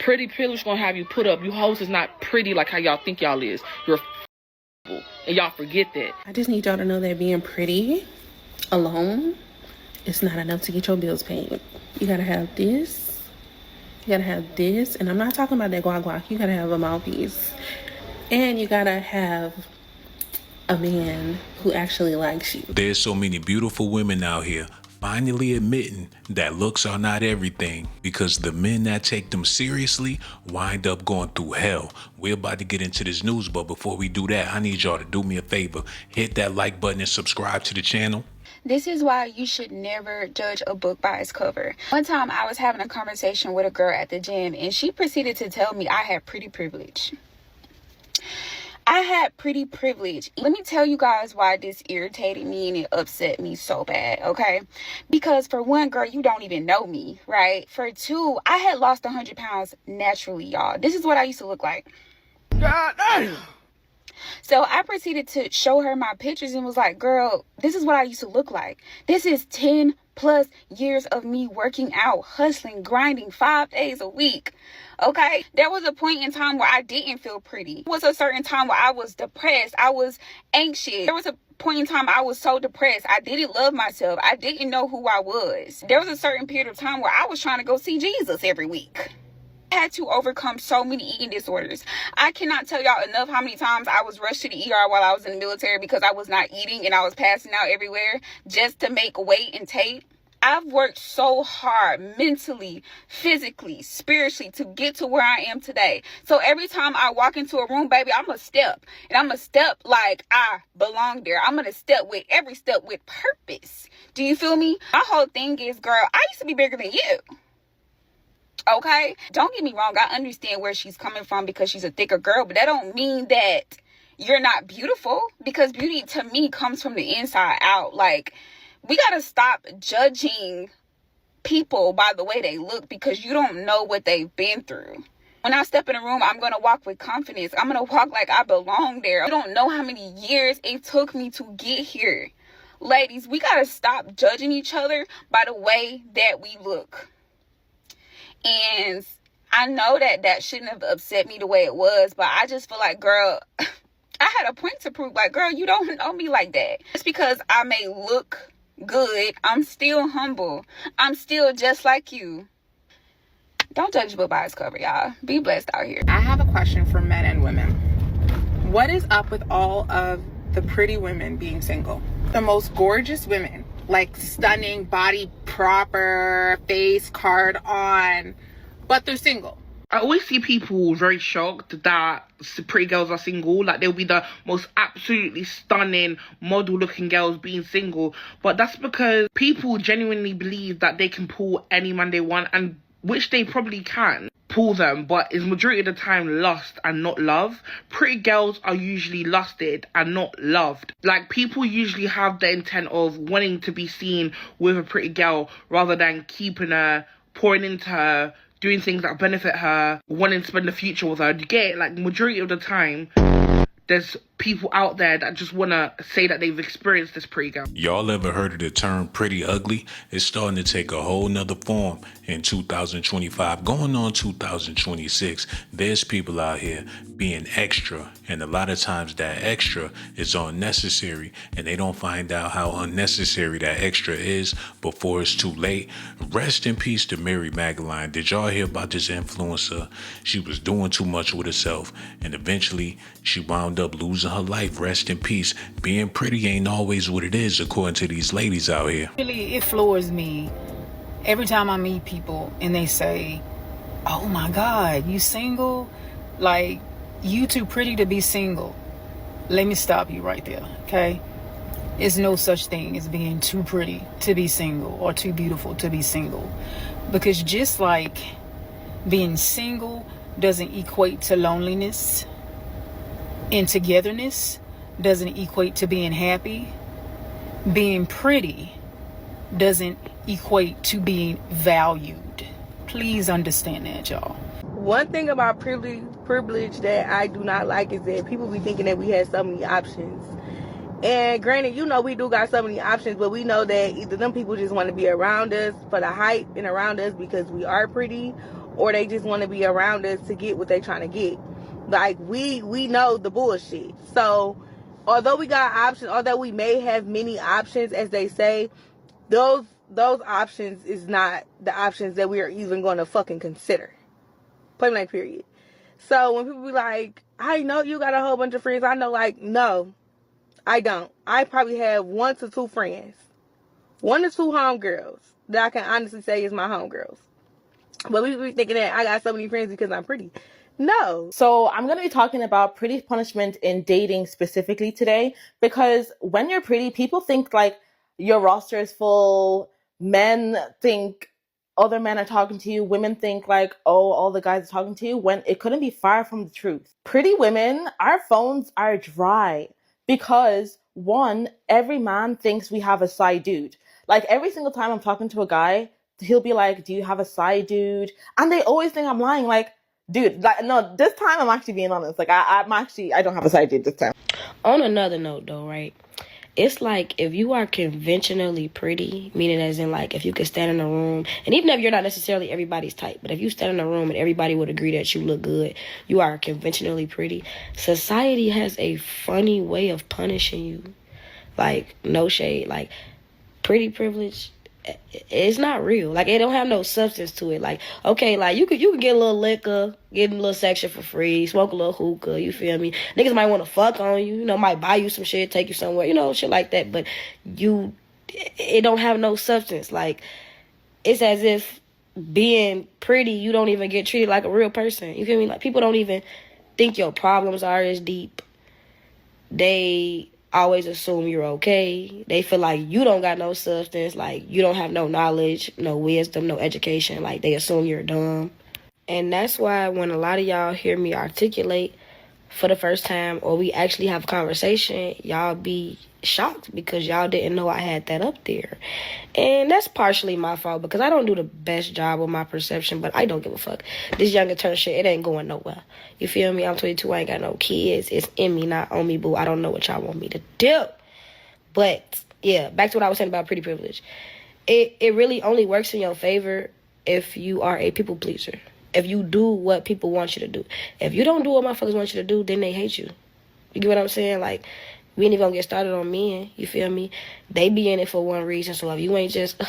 Pretty privilege gonna have you put up. You hoes is not pretty like how y'all think y'all is. You're and y'all forget that. I just need y'all to know that being pretty alone is not enough to get your bills paid. You gotta have this. You gotta have this. And I'm not talking about that guac guac. You gotta have a mouthpiece. And you gotta have a man who actually likes you. There's so many beautiful women out here finally admitting that looks are not everything, because the men that take them seriously wind up going through hell. We're about to get into this news, but before we do that, I need y'all to do me a favor. Hit that like button and subscribe to the channel. This is why you should never judge a book by its cover. One time I was having a conversation with a girl at the gym, and she proceeded to tell me I had pretty privilege. I had pretty privilege. Let me tell you guys why this irritated me and it upset me so bad, okay? Because for one, girl, you don't even know me, right? For two, I had lost 100 pounds naturally, y'all. This is what I used to look like. God damn. So I proceeded to show her my pictures and was like, girl, this is what I used to look like. This is 10 plus years of me working out, hustling, grinding 5 days a week. Okay, there was a point in time where I didn't feel pretty. There was a certain time where I was depressed. I was anxious. There was a point in time I was so depressed. I didn't love myself. I didn't know who I was. There was a certain period of time where I was trying to go see Jesus every week. I had to overcome so many eating disorders. I cannot tell y'all enough how many times I was rushed to the ER while I was in the military because I was not eating and I was passing out everywhere just to make weight and tape. I've worked so hard mentally, physically, spiritually to get to where I am today. So every time I walk into a room, baby, I'm a step. And I'm a step like I belong there. I'm going to step with every step with purpose. Do you feel me? My whole thing is, girl, I used to be bigger than you. Okay? Don't get me wrong. I understand where she's coming from because she's a thicker girl. But that don't mean that you're not beautiful. Because beauty to me comes from the inside out. Like, we got to stop judging people by the way they look because you don't know what they've been through. When I step in a room, I'm going to walk with confidence. I'm going to walk like I belong there. You don't know how many years it took me to get here. Ladies, we got to stop judging each other by the way that we look. And I know that that shouldn't have upset me the way it was, but I just feel like, girl, I had a point to prove. Like, girl, you don't know me like that. Just because I may look good, I'm still humble. I'm still just like you. Don't judge a book by its cover, y'all. Be blessed out here. I have a question for men and women. What is up with all of the pretty women being single? The most gorgeous women, like stunning, body proper, face card on, but they're single. I always see people very shocked that pretty girls are single. Like, they'll be the most absolutely stunning model-looking girls being single. But that's because people genuinely believe that they can pull any man they want, and which they probably can pull them, but is majority of the time lust and not love. Pretty girls are usually lusted and not loved. Like, people usually have the intent of wanting to be seen with a pretty girl rather than keeping her, pouring into her, doing things that benefit her, wanting to spend the future with her. You get it? Like, majority of the time, there's people out there that just want to say that they've experienced this pretty girl. Y'all ever heard of the term pretty ugly? It's starting to take a whole nother form in 2025. Going on 2026, there's people out here being extra. And a lot of times that extra is unnecessary. And they don't find out how unnecessary that extra is before it's too late. Rest in peace to Mary Magdalene. Did y'all hear about this influencer? She was doing too much with herself. And eventually she wound up losing her life. Rest in peace. Being pretty ain't always what it is, according to these ladies out here. Really, it floors me every time I meet people and they say, oh my God, you single? Like, you too pretty to be single. Let me stop you right there, okay? There's no such thing as being too pretty to be single or too beautiful to be single. Because just like being single doesn't equate to loneliness, and togetherness doesn't equate to being happy, being pretty doesn't equate to being valued. Please understand that, y'all. One thing about privilege that I do not like is that people be thinking that we have so many options. And granted, you know, we do got so many options, but we know that either them people just want to be around us for the hype and around us because we are pretty, or they just want to be around us to get what they trying to get. Like, we know the bullshit. So although we got options, although we may have many options, as they say, those options is not the options that we are even going to fucking consider. Point blank, period. So when people be like, I know you got a whole bunch of friends, I know, like, no, I don't. I probably have 1 to 2 friends, 1 to 2 homegirls that I can honestly say is my homegirls. But we be thinking that I got so many friends because I'm pretty. No. So I'm going to be talking about pretty punishment in dating specifically today, because when you're pretty, people think like your roster is full. Men think other men are talking to you. Women think like, oh, all the guys are talking to you, when it couldn't be far from the truth. Pretty women, our phones are dry because, one, every man thinks we have a side dude. Like, every single time I'm talking to a guy, he'll be like, do you have a side dude? And they always think I'm lying. Like, dude, like, no, this time I'm actually being honest. Like, I don't have a side dude this time. On another note, though, right? It's like, if you are conventionally pretty, meaning as in, like, if you could stand in a room, and even if you're not necessarily everybody's type, but if you stand in a room and everybody would agree that you look good, you are conventionally pretty, society has a funny way of punishing you. Like, no shade. Like, pretty privilege, it's not real. Like, it don't have no substance to it. Like, okay, like, you could get a little liquor, get a little section for free, smoke a little hookah, you feel me? Niggas might want to fuck on you, you know, might buy you some shit, take you somewhere, you know, shit like that. But it don't have no substance. Like, it's as if being pretty, you don't even get treated like a real person. You feel me? Like, people don't even think your problems are as deep. They always assume you're okay. They feel like you don't got no substance, like you don't have no knowledge, no wisdom, no education. Like, they assume you're dumb. And that's why when a lot of y'all hear me articulate for the first time, or we actually have a conversation, y'all be shocked because y'all didn't know I had that up there. And that's partially my fault because I don't do the best job with my perception, but I don't give a fuck. This young and turn shit, it ain't going nowhere. You feel me? I'm 22, I ain't got no kids. It's in me, not on me, boo. I don't know what y'all want me to do. But yeah, back to what I was saying about pretty privilege. It really only works in your favor if you are a people pleaser. If you do what people want you to do. If you don't do what motherfuckers want you to do, then they hate you. You get what I'm saying? Like, we ain't even gonna get started on men, you feel me? They be in it for one reason, so if you ain't just,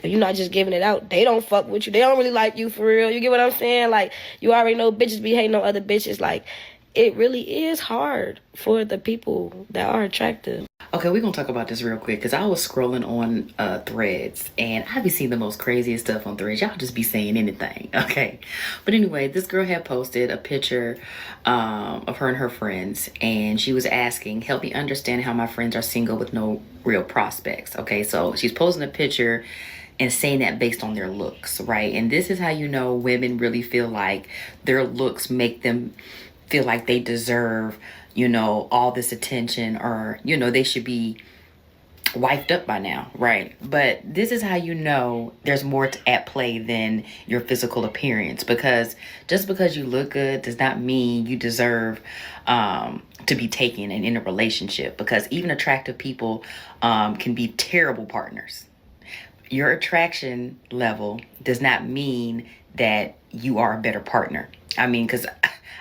if you're not just giving it out, they don't fuck with you. They don't really like you for real. You get what I'm saying? Like, you already know bitches be hating on other bitches. Like, it really is hard for the people that are attractive. Okay, we're gonna talk about this real quick because I was scrolling on Threads and I be seeing the most craziest stuff on Threads. Y'all just be saying anything, okay? But anyway, this girl had posted a picture of her and her friends, and she was asking, help me understand how my friends are single with no real prospects. Okay, so she's posting a picture and saying that based on their looks, right? And this is how you know women really feel like their looks make them feel like they deserve, you know, all this attention, or, you know, they should be wifed up by now, right? But this is how you know there's more at play than your physical appearance, because just because you look good does not mean you deserve to be taken and in a relationship, because even attractive people can be terrible partners. Your attraction level does not mean that you are a better partner. I mean, because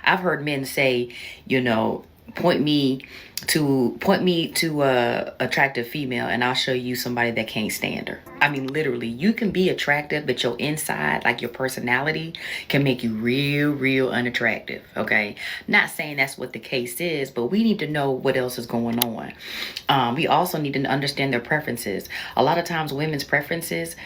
I've heard men say, you know, point me to a attractive female and I'll show you somebody that can't stand her. I mean, literally, you can be attractive, but your inside, like your personality, can make you real unattractive, okay? Not saying that's what the case is, but we need to know what else is going on. We also need to understand their preferences. A lot of times women's preferences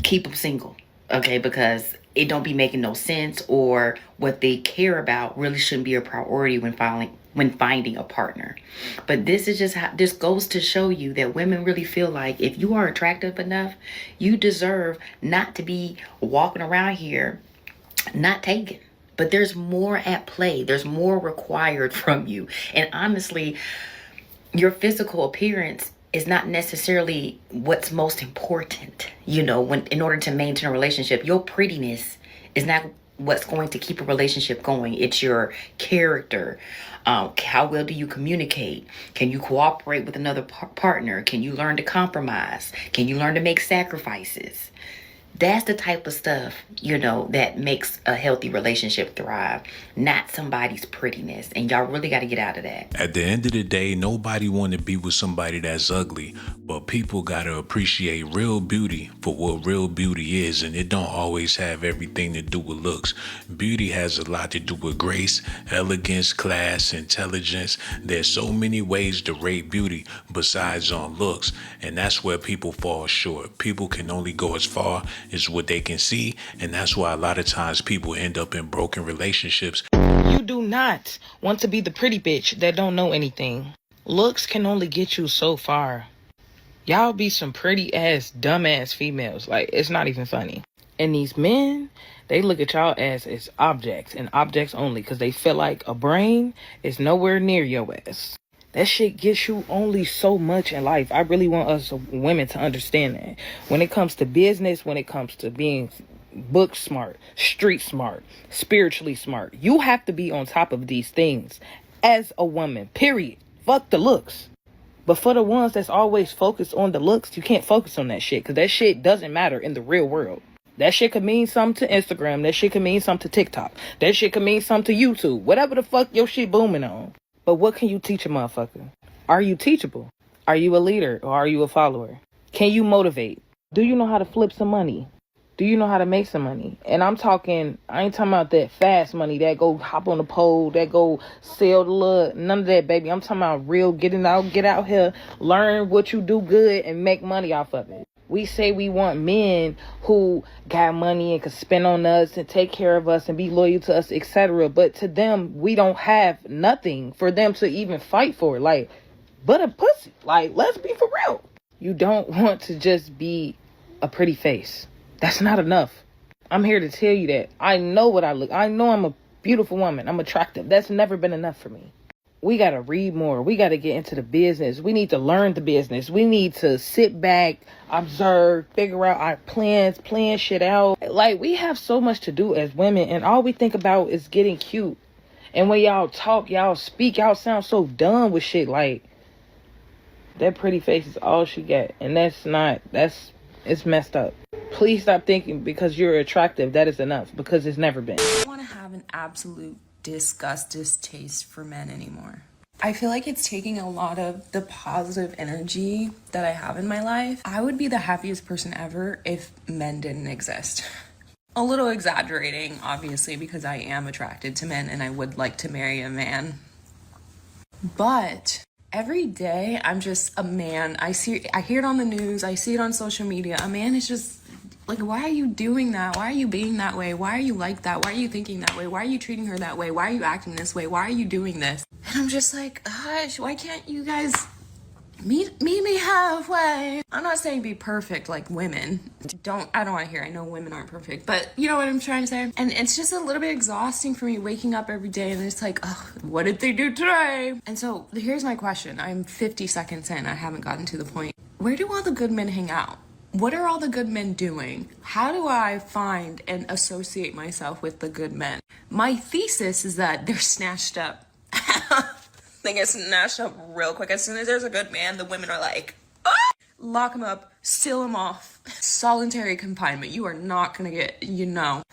keep them single, okay? Because it don't be making no sense, or what they care about really shouldn't be a priority when finding a partner. But this is just how this goes to show you that women really feel like if you are attractive enough, you deserve not to be walking around here not taken. But there's more at play. There's more required from you. And honestly, your physical appearance is not necessarily what's most important. You know, in order to maintain a relationship, your prettiness is not what's going to keep a relationship going. It's your character. How well do you communicate? Can you cooperate with another partner? Can you learn to compromise? Can you learn to make sacrifices? That's the type of stuff, you know, that makes a healthy relationship thrive, not somebody's prettiness. And y'all really got to get out of that. At the end of the day, nobody want to be with somebody that's ugly, but people got to appreciate real beauty for what real beauty is, and it don't always have everything to do with looks. Beauty has a lot to do with grace, elegance, class, intelligence. There's so many ways to rate beauty besides on looks, and that's where people fall short. People can only go as far as what they can see, and that's why a lot of times people end up in broken relationships. You do not want to be the pretty bitch that don't know anything. Looks can only get you so far. Y'all be some pretty ass, dumb ass females. Like, it's not even funny. And these men, they look at y'all as objects and objects only, because they feel like a brain is nowhere near your ass. That shit gets you only so much in life. I really want us women to understand that. When it comes to business, when it comes to being book smart, street smart, spiritually smart, you have to be on top of these things as a woman, period. Fuck the looks. But for the ones that's always focused on the looks, you can't focus on that shit, because that shit doesn't matter in the real world. That shit could mean something to Instagram. That shit could mean something to TikTok. That shit could mean something to YouTube. Whatever the fuck your shit booming on. But what can you teach a motherfucker? Are you teachable? Are you a leader or are you a follower? Can you motivate? Do you know how to flip some money? Do you know how to make some money? And I ain't talking about that fast money that go hop on the pole, that go sell the look. None of that, baby. I'm talking about real get out here, learn what you do good and make money off of it. We say we want men who got money and can spend on us and take care of us and be loyal to us, etc. But to them, we don't have nothing for them to even fight for. Like, but a pussy. Like, let's be for real. You don't want to just be a pretty face. That's not enough. I'm here to tell you that. I know what I look. I know I'm a beautiful woman. I'm attractive. That's never been enough for me. We got to read more. We got to get into the business. We need to learn the business. We need to sit back, observe, figure out our plans, plan shit out. Like, we have so much to do as women, and all we think about is getting cute. And when y'all talk, y'all speak, y'all sound so dumb with shit. Like, that pretty face is all she got. And it's messed up. Please stop thinking because you're attractive, that is enough, because it's never been. I don't want to have an absolute distaste for men anymore. I feel like it's taking a lot of the positive energy that I have in my life. I would be the happiest person ever if men didn't exist. A little exaggerating, obviously, because I am attracted to men and I would like to marry a man. But every day I'm just a man. I hear it on the news, I see it on social media. A man is just like, why are you doing that? Why are you being that way? Why are you like that? Why are you thinking that way? Why are you treating her that way? Why are you acting this way? Why are you doing this? And I'm just like, gosh, why can't you guys meet me halfway? I'm not saying be perfect like women. I don't want to hear. I know women aren't perfect, but you know what I'm trying to say? And it's just a little bit exhausting for me waking up every day and it's like, oh, what did they do today? And so here's my question. I'm 50 seconds in. I haven't gotten to the point. Where do all the good men hang out? What are all the good men doing? How do I find and associate myself with the good men? My thesis is that they're snatched up. They get snatched up real quick. As soon as there's a good man, the women are like, ah! Lock him up, seal him off. Solitary confinement. You are not gonna get,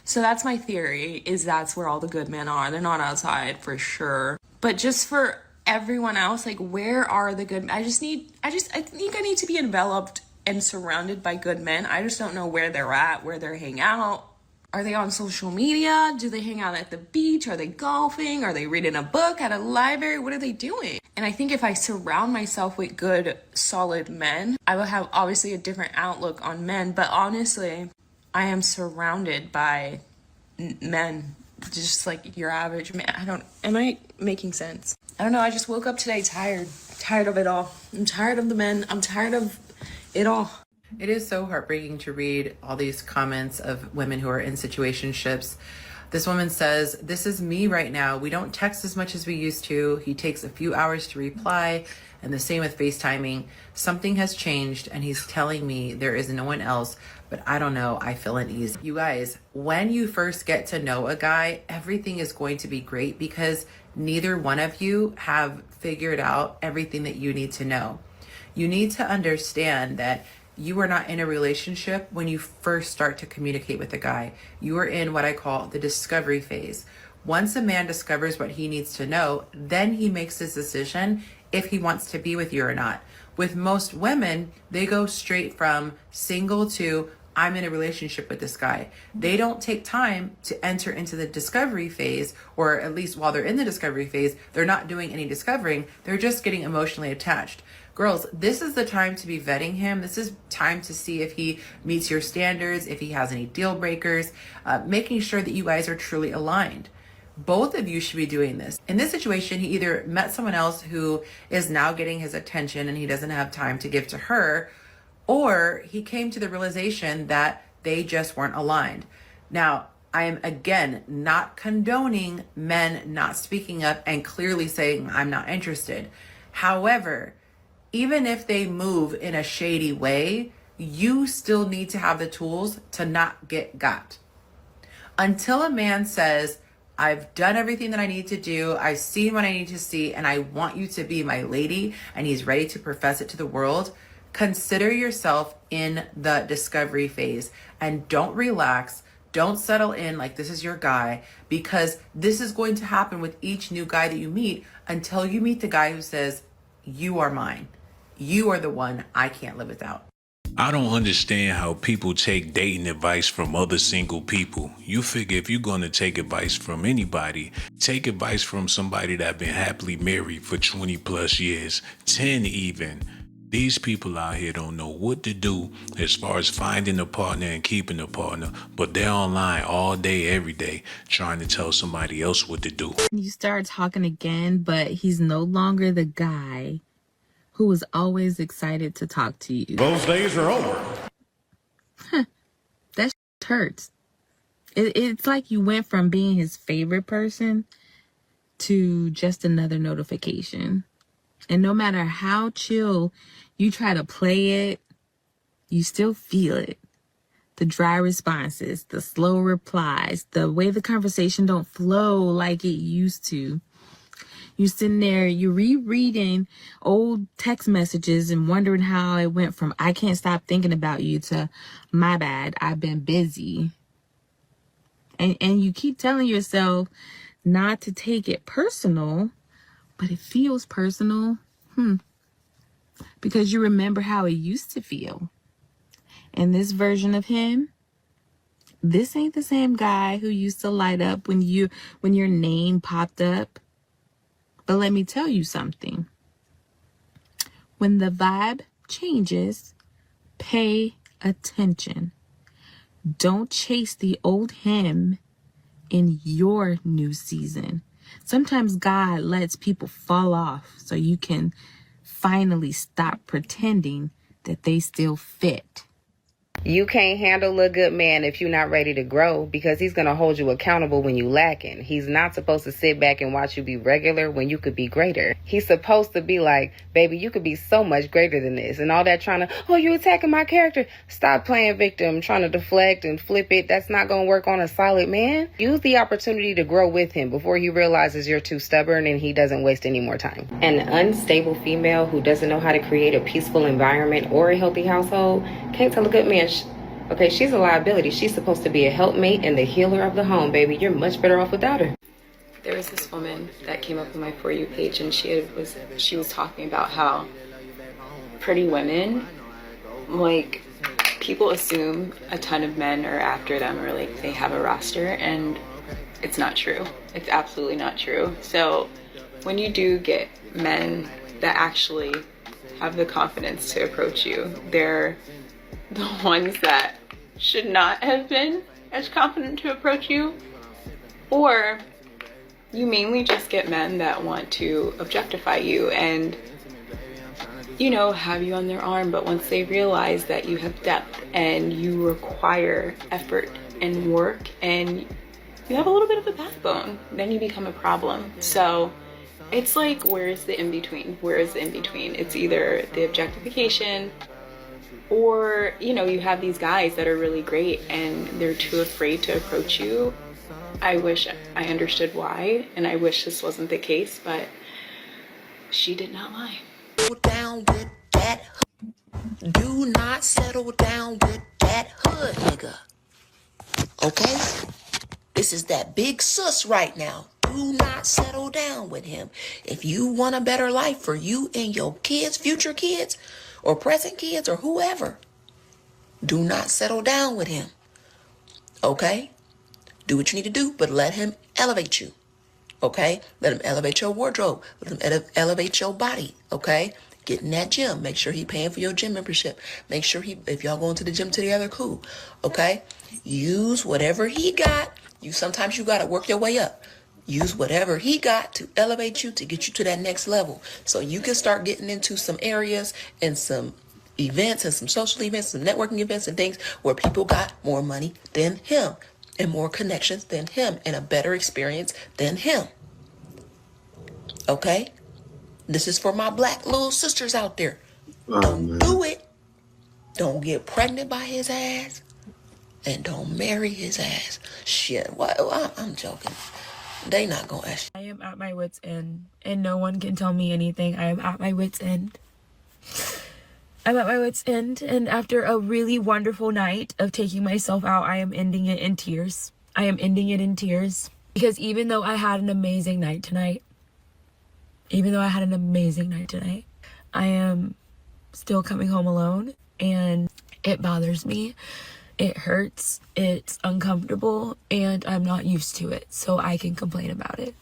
So that's my theory, is that's where all the good men are. They're not outside for sure. But just for everyone else, like, where are the good men? I think I need to be enveloped and surrounded by good men. I just don't know where they're at, where they're hanging out. Are they on social media? Do they hang out at the beach? Are they golfing? Are they reading a book at a library? What are they doing? And I think if I surround myself with good, solid men, I will have obviously a different outlook on men. But honestly, I am surrounded by men, just like your average man. Am I making sense? I don't know. I just woke up today tired of it all. I'm tired of the men. I'm tired of it all. It is so heartbreaking to read all these comments of women who are in situationships. This woman says, "This is me right now. We don't text as much as we used to. He takes a few hours to reply, and the same with FaceTiming. Something has changed, and he's telling me there is no one else, but I don't know. I feel uneasy." You guys, when you first get to know a guy, everything is going to be great because neither one of you have figured out everything that you need to know. You need to understand that you are not in a relationship when you first start to communicate with a guy. You are in what I call the discovery phase. Once a man discovers what he needs to know, then he makes his decision if he wants to be with you or not. With most women, they go straight from single to I'm in a relationship with this guy. They don't take time to enter into the discovery phase, or at least while they're in the discovery phase, they're not doing any discovering. They're just getting emotionally attached. Girls, this is the time to be vetting him. This is time to see if he meets your standards, if he has any deal breakers, making sure that you guys are truly aligned. Both of you should be doing this. In this situation, he either met someone else who is now getting his attention and he doesn't have time to give to her, or he came to the realization that they just weren't aligned. Now, I am again not condoning men not speaking up and clearly saying, I'm not interested. However, even if they move in a shady way, you still need to have the tools to not get got. Until a man says, I've done everything that I need to do, I've seen what I need to see, and I want you to be my lady, and he's ready to profess it to the world, consider yourself in the discovery phase and don't relax. Don't settle in like this is your guy, because this is going to happen with each new guy that you meet until you meet the guy who says, you are mine. You are the one I can't live without. I don't understand how people take dating advice from other single people. You figure if you're going to take advice from anybody, take advice from somebody that been happily married for 20 plus years, 10 even. These people out here don't know what to do as far as finding a partner and keeping a partner, but they're online all day, every day, trying to tell somebody else what to do. You start talking again, but he's no longer the guy who was always excited to talk to you. Those days are over. That hurts. It's like you went from being his favorite person to just another notification. And no matter how chill you try to play it, you still feel it. The dry responses, the slow replies, the way the conversation don't flow like it used to. You sitting there, you're rereading old text messages and wondering how it went from I can't stop thinking about you to my bad, I've been busy. And you keep telling yourself not to take it personal, but it feels personal. Because you remember how it used to feel. And this version of him, this ain't the same guy who used to light up when your name popped up. But let me tell you something. When the vibe changes, pay attention. Don't chase the old him in your new season. Sometimes God lets people fall off so you can finally stop pretending that they still fit. You can't handle a good man if you're not ready to grow, because he's going to hold you accountable when you lacking. He's not supposed to sit back and watch you be regular when you could be greater. He's supposed to be like, baby, you could be so much greater than this. And all that trying to, oh, you attacking my character. Stop playing victim, trying to deflect and flip it. That's not going to work on a solid man. Use the opportunity to grow with him before he realizes you're too stubborn and he doesn't waste any more time. An unstable female who doesn't know how to create a peaceful environment or a healthy household can't tell a good man, okay, she's a liability. She's supposed to be a helpmate and the healer of the home, baby. You're much better off without her. There was this woman that came up on my For You page, and she was talking about how pretty women, like, people assume a ton of men are after them, or like they have a roster, and it's not true. It's absolutely not true. So when you do get men that actually have the confidence to approach you, they're the ones that should not have been as confident to approach you. Or you mainly just get men that want to objectify you and, you know, have you on their arm, but once they realize that you have depth and you require effort and work and you have a little bit of a backbone, then you become a problem. So it's like, where's the in-between? Where is the in-between? It's either the objectification, or, you know, you have these guys that are really great and they're too afraid to approach you. I wish I understood why, and I wish this wasn't the case, but she did not lie. Do not settle down with that hood nigga. Okay? This is that big sus right now. Do not settle down with him. If you want a better life for you and your kids, future kids, or present kids, or whoever, do not settle down with him. Okay? Do what you need to do, but let him elevate you. Okay? Let him elevate your wardrobe. Let him elevate your body. Okay? Get in that gym. Make sure he paying for your gym membership. Make sure if y'all going to the gym together, cool. Okay? Use whatever he got. Sometimes you got to work your way up. Use whatever he got to elevate you, to get you to that next level. So you can start getting into some areas and some events and some social events, some networking events and things where people got more money than him and more connections than him and a better experience than him. Okay? This is for my black little sisters out there. Don't do it. Don't get pregnant by his ass. And don't marry his ass. Shit, what? I'm joking. They not gonna ask. I am at my wit's end, and no one can tell me anything. I am at my wit's end. I'm at my wit's end, and after a really wonderful night of taking myself out, I am ending it in tears. I am ending it in tears. Because even though I had an amazing night tonight, I am still coming home alone, and it bothers me. It hurts, it's uncomfortable, and I'm not used to it, so I can complain about it.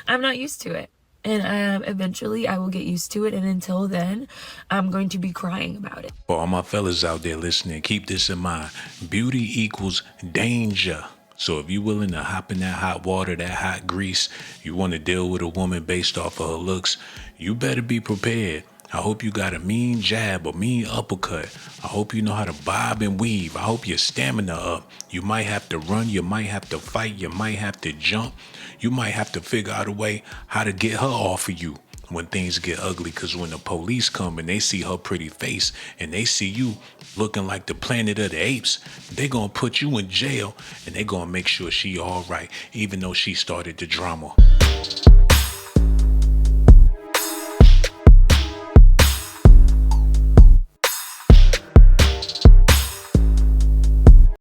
I'm not used to it, and eventually I will get used to it, and until then, I'm going to be crying about it. For all my fellas out there listening, keep this in mind. Beauty equals danger. So if you're willing to hop in that hot water, that hot grease, you want to deal with a woman based off of her looks, you better be prepared. I hope you got a mean jab, a mean uppercut. I hope you know how to bob and weave. I hope your stamina up. You might have to run. You might have to fight. You might have to jump. You might have to figure out a way how to get her off of you when things get ugly. Because when the police come and they see her pretty face and they see you looking like the Planet of the Apes, they going to put you in jail and they going to make sure she all right, even though she started the drama.